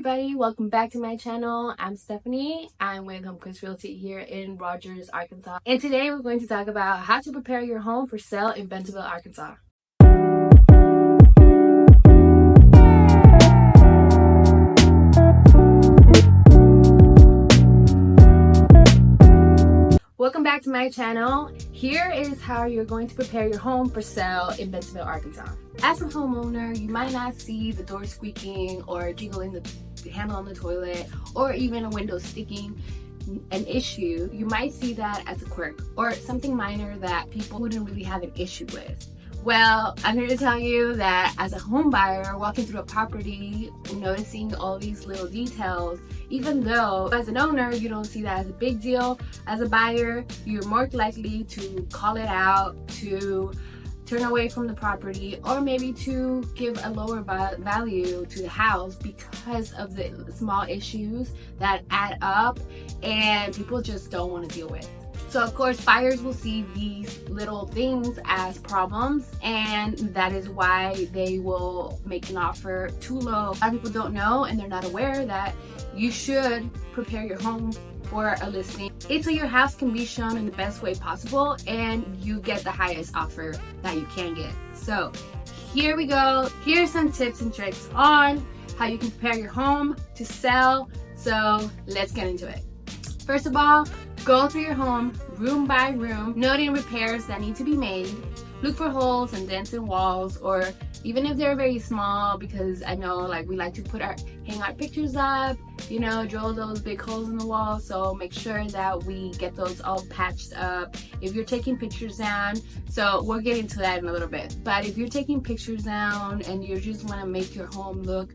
everybody, welcome back to my channel. I'm Stefany. I'm with HomeQuest Realty here in Rogers, Arkansas. And today we're going to talk about how to prepare your home for sale in Bentonville, Arkansas. Welcome back to my channel. Here is how you're going to prepare your home for sale in Bentonville, Arkansas. As a homeowner, you might not see the door squeaking or jingling the handle on the toilet or even a window sticking an issue. You might see that as a quirk or something minor that people wouldn't really have an issue with. Well, I'm here to tell you that as a home buyer walking through a property, noticing all these little details, even though as an owner you don't see that as a big deal, as a buyer you're more likely to call it out, to turn away from the property, or maybe to give a lower value to the house because of the small issues that add up and people just don't want to deal with. So of course buyers will see these little things as problems, and that is why they will make an offer too low. A lot of people don't know and they're not aware that you should prepare your home for a listing. It's so your house can be shown in the best way possible and you get the highest offer that you can get. So here we go. Here's some tips and tricks on how you can prepare your home to sell. So let's get into it. First of all, go through your home room by room, noting repairs that need to be made. Look for holes and dents in walls, or even if they're very small, because I know like we like to hang our pictures up, you know, drill those big holes in the wall. So make sure that we get those all patched up. If you're taking pictures down, so we'll get into that in a little bit, but if you're taking pictures down and you just want to make your home look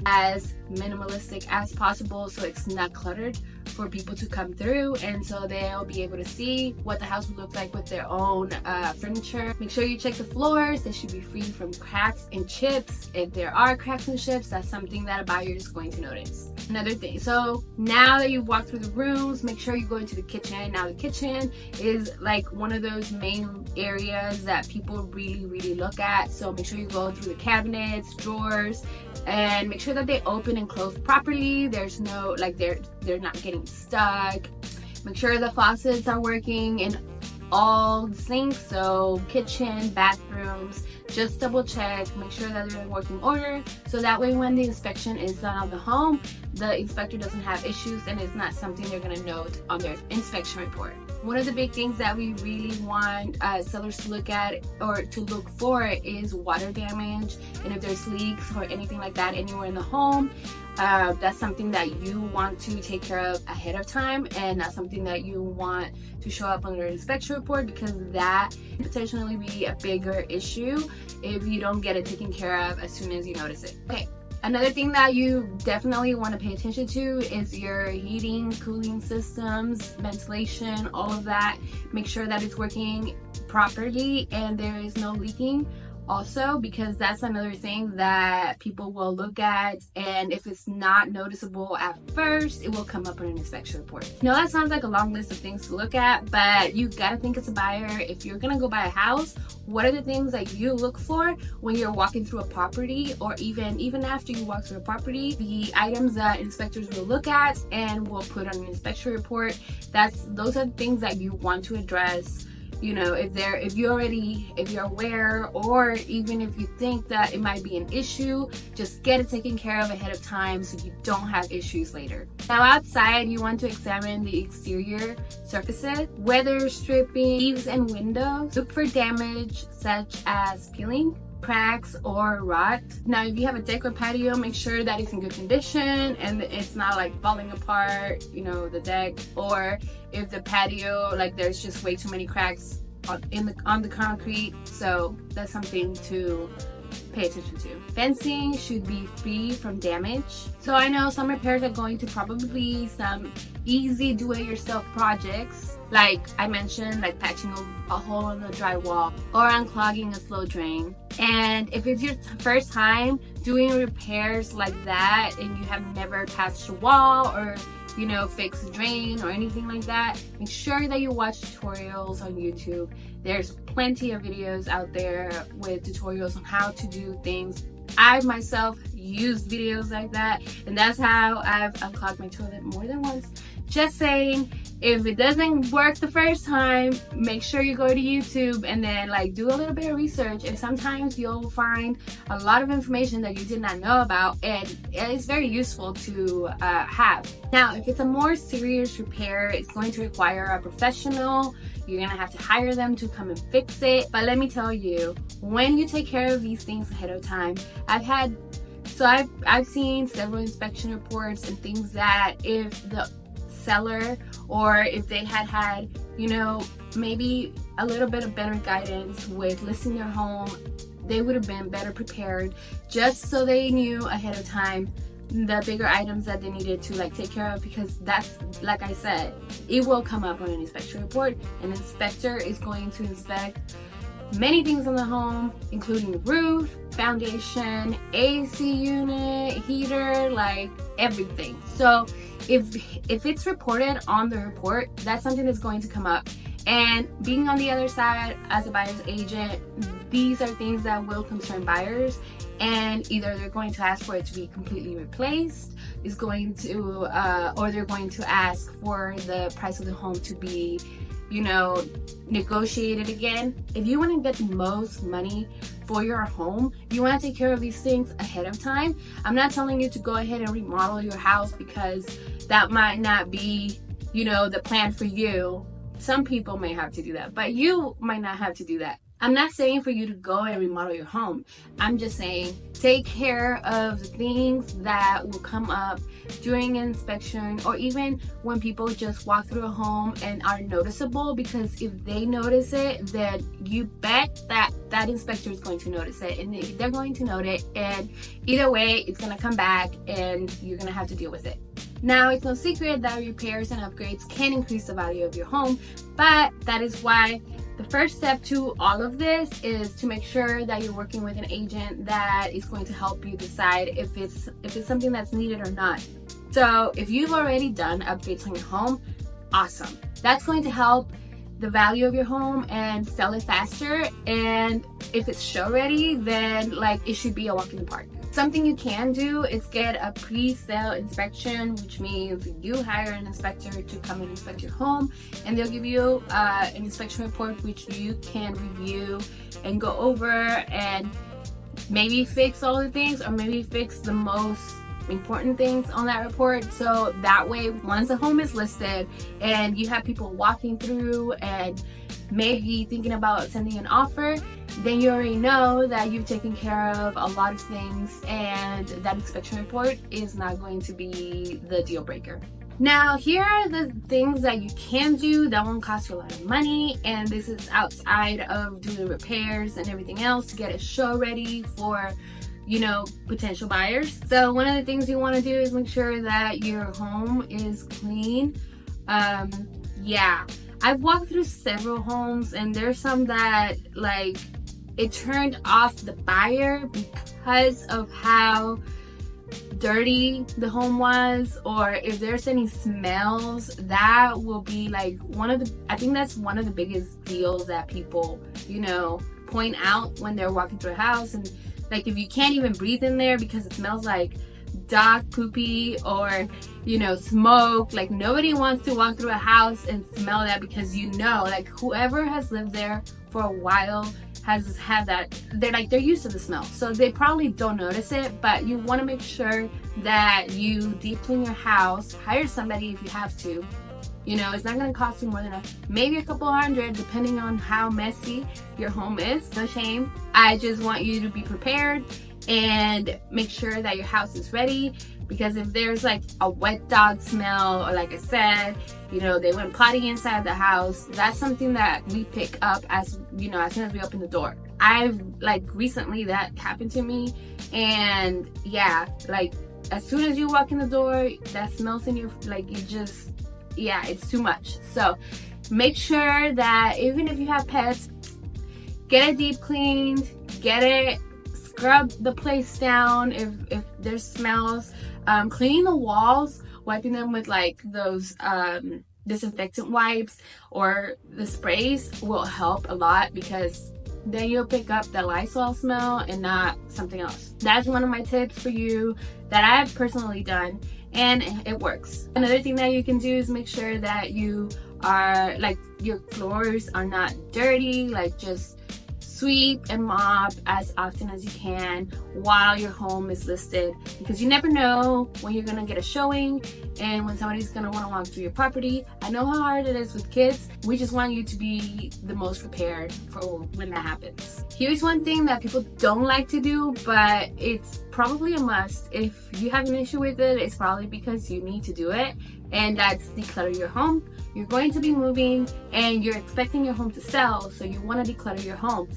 as minimalistic as possible so it's not cluttered for people to come through, and so they'll be able to see what the house would look like with their own furniture. Make sure you check the floors. They should be free from cracks and chips. If there are cracks and chips, that's something that a buyer is going to notice. Another thing, so now that you've walked through the rooms, make sure you go into the kitchen. Now the kitchen is like one of those main areas that people really look at, so make sure you go through the cabinets, drawers, and make sure that they open and close properly. There's no, like, they're not getting stuck. Make sure the faucets are working in all the sinks, so kitchen, bathrooms, just double check, make sure that they're in working order, so that way when the inspection is done on the home, the inspector doesn't have issues and it's not something they're going to note on their inspection report. One of the big things that we really want sellers to look at or to look for is water damage, and if there's leaks or anything like that anywhere in the home, that's something that you want to take care of ahead of time, and not something that you want to show up on your inspection report, because that could potentially be a bigger issue if you don't get it taken care of as soon as you notice it. Okay. Another thing that you definitely want to pay attention to is your heating, cooling systems, ventilation, all of that. Make sure that it's working properly and there is no leaking also, because that's another thing that people will look at, and if it's not noticeable at first, it will come up on an inspection report. Now that sounds like a long list of things to look at, but you gotta think as a buyer, if you're gonna go buy a house, what are the things that you look for when you're walking through a property, or even after you walk through a property, the items that inspectors will look at and will put on an inspection report. Those are the things that you want to address. You know, if you're aware, or even if you think that it might be an issue, just get it taken care of ahead of time so you don't have issues later. Now outside, you want to examine the exterior surfaces, weather stripping, eaves and windows. Look for damage such as peeling, cracks, or rot. Now if you have a deck or patio, make sure that it's in good condition and it's not like falling apart, you know, the deck, or if the patio, like, there's just way too many cracks on the concrete. So that's something to pay attention to. Fencing should be free from damage. So I know some repairs are going to probably be some easy do-it-yourself projects, like I mentioned, like patching a hole in the drywall or unclogging a slow drain. And if it's your first time doing repairs like that and you have never patched a wall or, you know, fix a drain or anything like that, make sure that you watch tutorials on YouTube. There's plenty of videos out there with tutorials on how to do things. I myself used videos like that, and that's how I've unclogged my toilet more than once. Just saying, if it doesn't work the first time, make sure you go to YouTube and then like do a little bit of research, and sometimes you'll find a lot of information that you did not know about, and it's very useful to have. Now, if it's a more serious repair, it's going to require a professional. You're gonna have to hire them to come and fix it. But let me tell you, when you take care of these things ahead of time, I've seen several inspection reports and things that if the seller, or if they had you know, maybe a little bit of better guidance with listing their home, they would have been better prepared, just so they knew ahead of time the bigger items that they needed to like take care of, because that's, like I said, it will come up on an inspection report. An inspector is going to inspect many things on the home, including the roof, foundation, AC unit, heater, like everything. So if it's reported on the report, that's something that's going to come up. And being on the other side as a buyer's agent, these are things that will concern buyers, and either they're going to ask for it to be completely replaced, or they're going to ask for the price of the home to be, you know, negotiated again. If you want to get the most money for your home, you want to take care of these things ahead of time. I'm not telling you to go ahead and remodel your house, because that might not be, you know, the plan for you. Some people may have to do that, but you might not have to do that. I'm not saying for you to go and remodel your home. I'm just saying take care of the things that will come up during an inspection, or even when people just walk through a home and are noticeable, because if they notice it, then you bet that that inspector is going to notice it, and they're going to note it, and either way it's going to come back and you're going to have to deal with it. Now, it's no secret that repairs and upgrades can increase the value of your home, but that is why the first step to all of this is to make sure that you're working with an agent that is going to help you decide if it's something that's needed or not. So if you've already done upgrades on your home, awesome. That's going to help the value of your home and sell it faster. And if it's show ready, then like it should be a walk in the park. Something you can do is get a pre-sale inspection, which means you hire an inspector to come and inspect your home, and they'll give you an inspection report which you can review and go over and maybe fix all the things, or maybe fix the most important things on that report. So that way, once the home is listed and you have people walking through and maybe thinking about sending an offer, then you already know that you've taken care of a lot of things, and that inspection report is not going to be the deal breaker. Now, here are the things that you can do that won't cost you a lot of money, and this is outside of doing repairs and everything else to get it show ready for, you know, potential buyers. So one of the things you want to do is make sure that your home is clean. Yeah, I've walked through several homes, and there's some that like it turned off the buyer because of how dirty the home was, or if there's any smells. That will be like I think that's one of the biggest deals that people, you know, point out when they're walking through a house. And like if you can't even breathe in there because it smells like dog poopy or, you know, smoke, like nobody wants to walk through a house and smell that, because you know, like whoever has lived there for a while has had that, they're used to the smell, so they probably don't notice it. But you want to make sure that you deep clean your house, hire somebody if you have to. You know, it's not going to cost you more than maybe a couple $100, depending on how messy your home is. No shame. I just want you to be prepared and make sure that your house is ready, because if there's like a wet dog smell, or like I said, you know, they went potty inside the house, that's something that we pick up as, you know, as soon as we open the door. I've like recently that happened to me, and yeah, like as soon as you walk in the door, that smells in your, like, it just, yeah, it's too much. So make sure that even if you have pets, get it deep cleaned, get it, scrub the place down if there's smells. Cleaning the walls, wiping them with like those disinfectant wipes or the sprays will help a lot, because then you'll pick up the Lysol smell and not something else. That's one of my tips for you that I've personally done, and it works. Another thing that you can do is make sure that you are, like, your floors are not dirty. Like, just sweep and mop as often as you can while your home is listed, because you never know when you're gonna get a showing and when somebody's gonna want to walk through your property. I know how hard it is with kids. We just want you to be the most prepared for when that happens. Here's one thing that people don't like to do, but it's probably a must. If you have an issue with it, it's probably because you need to do it, and that's declutter your home. You're going to be moving and you're expecting your home to sell, so you want to declutter your home.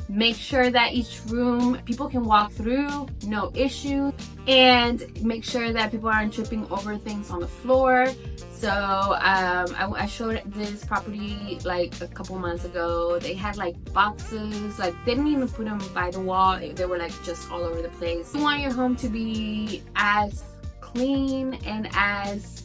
Make sure that each room people can walk through, no issue, and make sure that people aren't tripping over things on the floor. So I showed this property like a couple months ago. They had like boxes, like they didn't even put them by the wall. They were like just all over the place. You want your home to be as clean and as,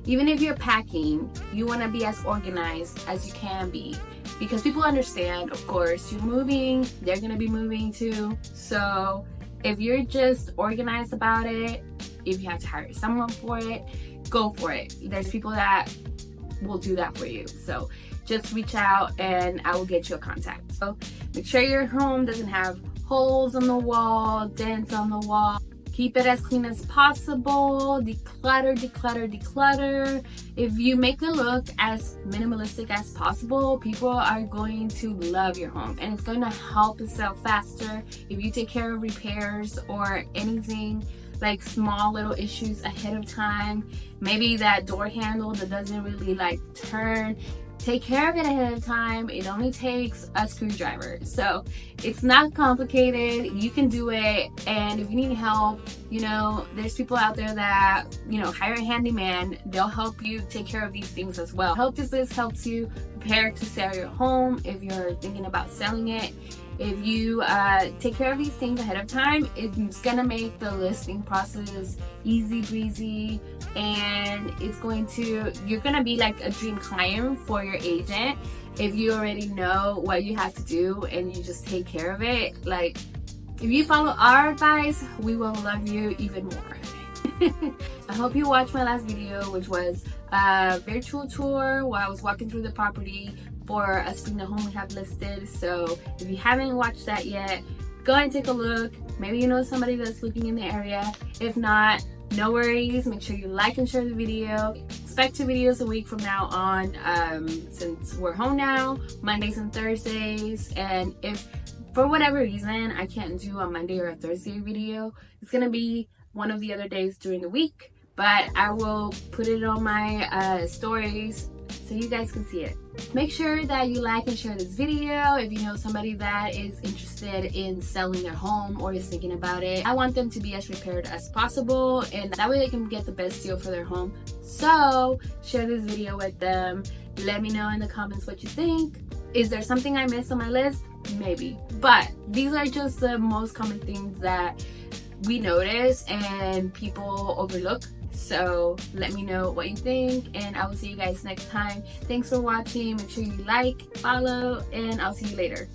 even if you're packing, you want to be as organized as you can be, because people understand, of course, you're moving, they're going to be moving too. So if you're just organized about it, if you have to hire someone for it, go for it. There's people that will do that for you. So just reach out and I will get you a contact. So make sure your home doesn't have holes on the wall, dents on the wall. Keep it as clean as possible. Declutter, declutter, declutter. If you make it look as minimalistic as possible, people are going to love your home, and it's going to help it sell faster if you take care of repairs or anything like small little issues ahead of time. Maybe that door handle that doesn't really like turn. Take care of it ahead of time. It only takes a screwdriver, so it's not complicated. You can do it, and if you need help, you know, there's people out there that, you know, hire a handyman. They'll help you take care of these things as well. I hope this helps you prepare to sell your home if you're thinking about selling it. If you take care of these things ahead of time, it's gonna make the listing process easy breezy, and you're gonna be like a dream client for your agent if you already know what you have to do and you just take care of it. Like, if you follow our advice, we will love you even more. I hope you watched my last video, which was a virtual tour while I was walking through the property for a spring home we have listed. So if you haven't watched that yet, go and take a look. Maybe you know somebody that's looking in the area. If not, no worries. Make sure you like and share the video. Expect 2 videos a week from now on, since we're home now, Mondays and Thursdays. And if for whatever reason I can't do a Monday or a Thursday video, it's gonna be one of the other days during the week, but I will put it on my stories so you guys can see it. Make sure that you like and share this video if you know somebody that is interested in selling their home or is thinking about it. I want them to be as prepared as possible, and that way they can get the best deal for their home. So share this video with them. Let me know in the comments what you think. Is there something I missed on my list? Maybe, but these are just the most common things that we notice and people overlook. So let me know what you think, and I will see you guys next time. Thanks for watching. Make sure you like, follow, and I'll see you later.